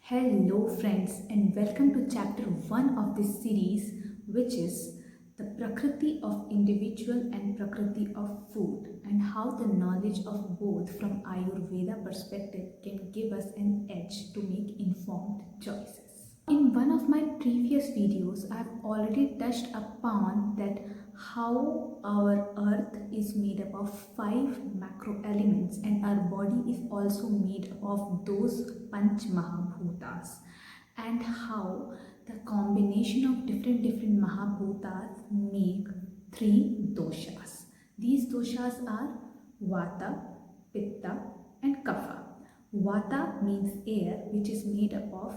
Hello, friends, and welcome to chapter 1 of this series, which is the Prakriti of individual and Prakriti of food, and how the knowledge of both from Ayurveda perspective can give us an edge to make informed choices. In one of my previous videos, I've already touched upon that how our earth is made up of 5 macro elements and our body is also made of those Panch Mahabhutas, and how the combination of different Mahabhutas make 3 doshas. These doshas are Vata, Pitta and Kapha. Vata means air, which is made up of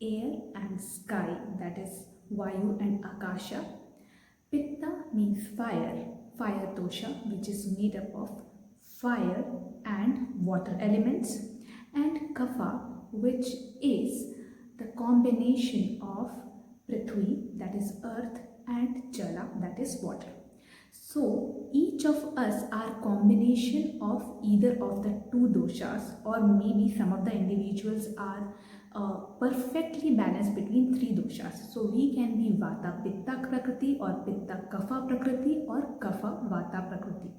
air and sky, that is Vayu and Akasha. Pitta means fire, fire dosha, which is made up of fire and water elements, and Kapha, which is the combination of Prithvi, that is earth, and Jala, that is water. So each of us are combination of either of the 2 doshas, or maybe some of the individuals are perfectly balanced between 3 doshas. So we can be Vata Pitta Prakriti, or Pitta Kapha Prakriti, or Kapha Vata Prakriti.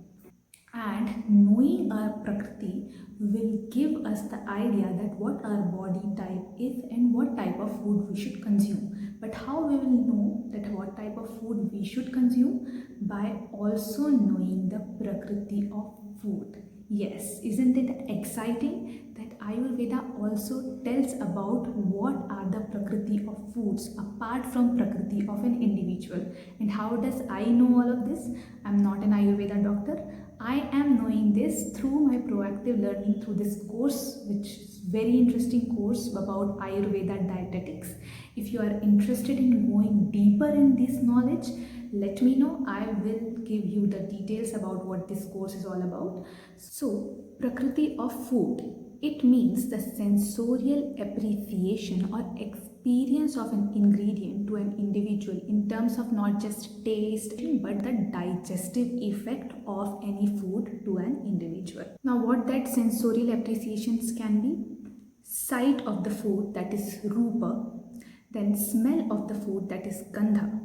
And knowing our Prakriti will give us the idea that what our body type is and what type of food we should consume. But how we will know that what type of food we should consume? By also knowing the Prakriti of food. Yes, isn't it exciting that Ayurveda also tells about what are the Prakriti of foods apart from Prakriti of an individual? And how does I know all of this? I'm not an Ayurveda doctor. I am knowing this through my proactive learning through this course, which is very interesting course about Ayurveda dietetics. If you are interested in going deeper in this knowledge, let me know. I will give you the details about what this course is all about. So, Prakriti of food, it means the sensorial appreciation or experience of an ingredient to an individual in terms of not just taste but the digestive effect of any food to an individual. Now, what that sensorial appreciations can be? Sight of the food, that is Rupa, then smell of the food, that is Gandha,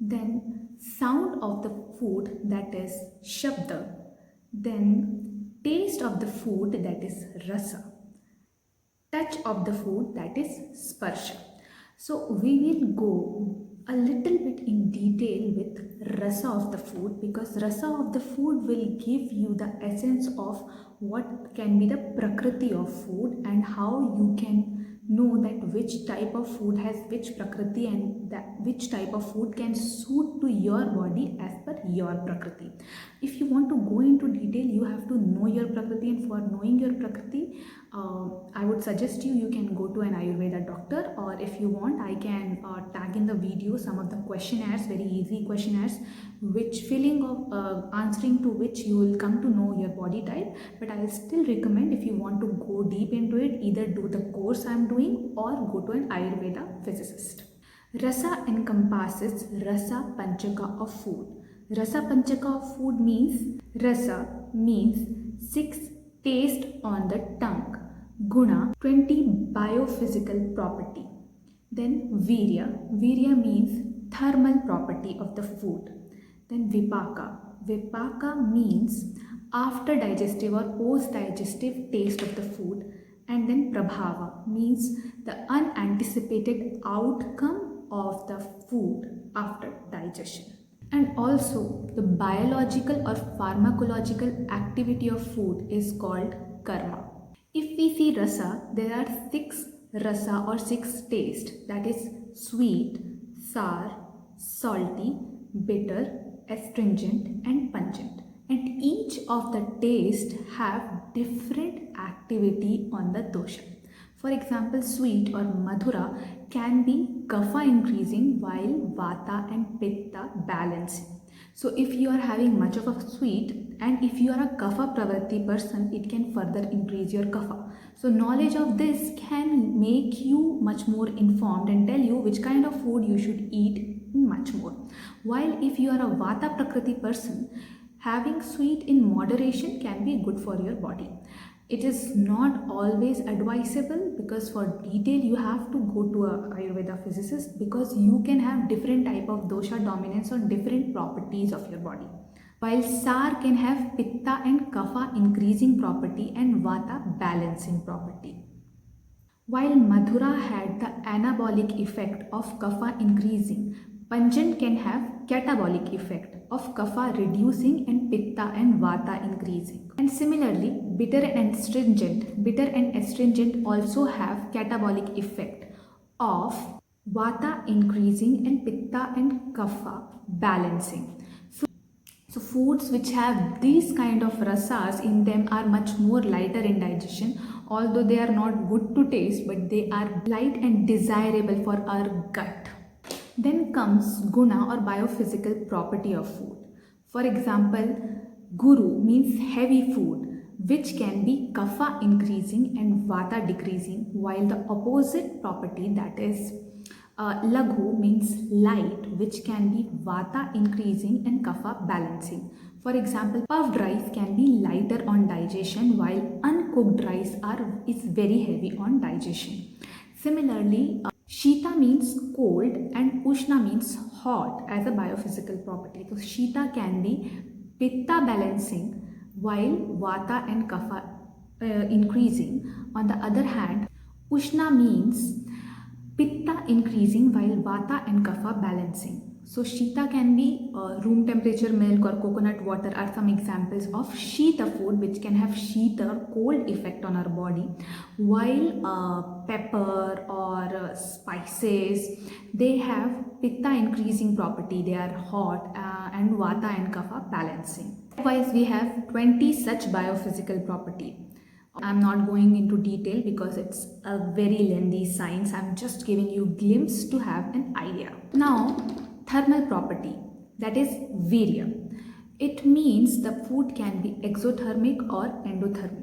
then sound of the food, that is Shabda, then taste of the food, that is Rasa, touch of the food, that is Sparsha. So we will go a little bit in detail with rasa of the food, because rasa of the food will give you the essence of what can be the prakriti of food and how you can know that which type of food has which prakriti and that which type of food can suit to your body as per your prakriti. If you want to go into detail, you have to know your prakriti, and for knowing your prakriti, I would suggest you can go to an Ayurveda doctor, or if you want, I can tag in the video some of the questionnaires, very easy questionnaires, which filling of answering to which you will come to know your body type. But I will still recommend, if you want to go deep into it, either do the course I am doing or go to an Ayurveda physicist. Rasa encompasses Rasa Panchaka of food. Rasa Panchaka of food means, Rasa means 6 taste on the tongue, Guna 20 biophysical property, then Virya means thermal property of the food, then Vipaka means after digestive or post digestive taste of the food, and then Prabhava means the unanticipated outcome of the food after digestion. And also, the biological or pharmacological activity of food is called karma. If we see rasa, there are 6 rasa or 6 taste, that is sweet, sour, salty, bitter, astringent and pungent. And each of the taste have different activity on the dosha. For example, sweet or madhura can be kapha increasing while vata and pitta balancing. So if you are having much of a sweet, and if you are a kapha pravritti person, it can further increase your kapha. So knowledge of this can make you much more informed and tell you which kind of food you should eat much more. While if you are a vata prakriti person, having sweet in moderation can be good for your body. It is not always advisable, because for detail you have to go to a Ayurveda physicist, because you can have different type of dosha dominance on different properties of your body. While Sar can have Pitta and Kapha increasing property and Vata balancing property. While Madhura had the anabolic effect of Kapha increasing, Pungent can have catabolic effect of Kapha reducing and Pitta and Vata increasing. And similarly, bitter and astringent also have catabolic effect of Vata increasing and Pitta and Kapha balancing. So foods which have these kind of rasas in them are much more lighter in digestion, although they are not good to taste, but they are light and desirable for our gut. Then comes guna or biophysical property of food. For example, guru means heavy food, which can be kapha increasing and vata decreasing, while the opposite property, that is laghu, means light, which can be vata increasing and kapha balancing. For example, puffed rice can be lighter on digestion, while uncooked rice is very heavy on digestion. Similarly, Shita means cold and Ushna means hot as a biophysical property. So Shita can be Pitta balancing, while Vata and Kapha increasing. On the other hand, Ushna means Pitta increasing while Vata and Kapha balancing. So Shita can be room temperature milk or coconut water are some examples of Shita food, which can have Shita cold effect on our body, while pepper or spices, they have Pitta increasing property, they are hot, and Vata and Kapha balancing. Likewise, we have 20 such biophysical property. I'm not going into detail because it's a very lengthy science. I'm just giving you a glimpse to have an idea. Now, thermal property, that is virya. It means the food can be exothermic or endothermic.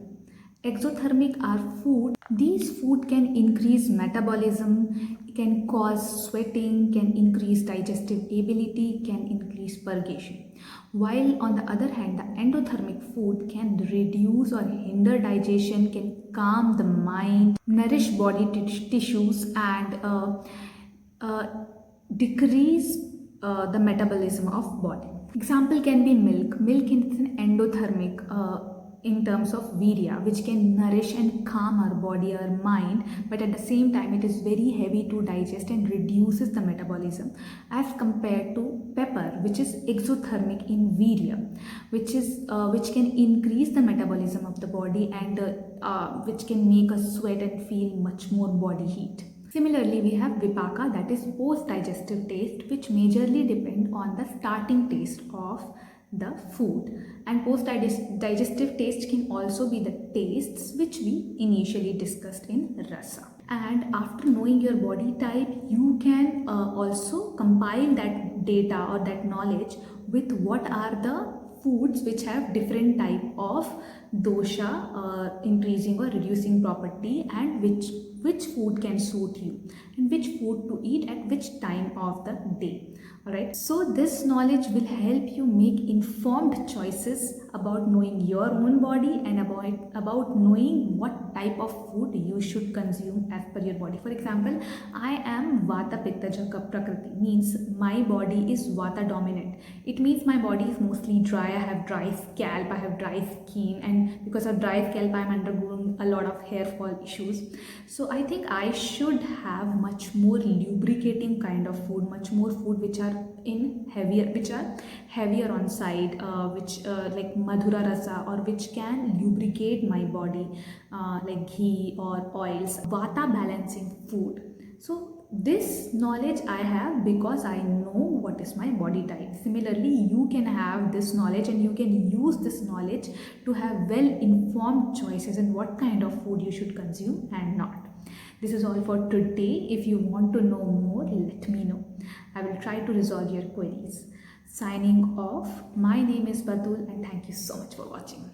Exothermic are food. These food can increase metabolism, can cause sweating, can increase digestive ability, can increase purgation. While on the other hand, the endothermic food can reduce or hinder digestion, can calm the mind, nourish body tissues, and decrease the metabolism of body. Example can be milk. Milk is an endothermic in terms of virya, which can nourish and calm our body, our mind, but at the same time it is very heavy to digest and reduces the metabolism, as compared to pepper, which is exothermic in virya, which can increase the metabolism of the body, and which can make us sweat and feel much more body heat. Similarly, we have vipaka, that is post-digestive taste, which majorly depend on the starting taste of the food, and post-digestive taste can also be the tastes which we initially discussed in rasa. And after knowing your body type, you can also compile that data or that knowledge with what are the foods which have different type of dosha increasing or reducing property, and which food can suit you and which food to eat at which time of the day. Alright, so this knowledge will help you make informed choices about knowing your own body and about knowing what type of food you should consume as per your body. For example, I am Vata Pitta Jaka Prakriti, means my body is Vata dominant. It means my body is mostly dry, I have dry scalp, I have dry skin, and because of dry scalp I am undergoing a lot of hair fall issues. So I think I should have much more lubricating kind of food, much more food which are heavier on side, which like madhura rasa, or which can lubricate my body, like ghee or oils, vata balancing food. So this knowledge I have because I know what is my body type. Similarly, you can have this knowledge and you can use this knowledge to have well informed choices in what kind of food you should consume and not. This is all for today. If you want to know more, let me know. I will try to resolve your queries. Signing off. My name is Batul and thank you so much for watching.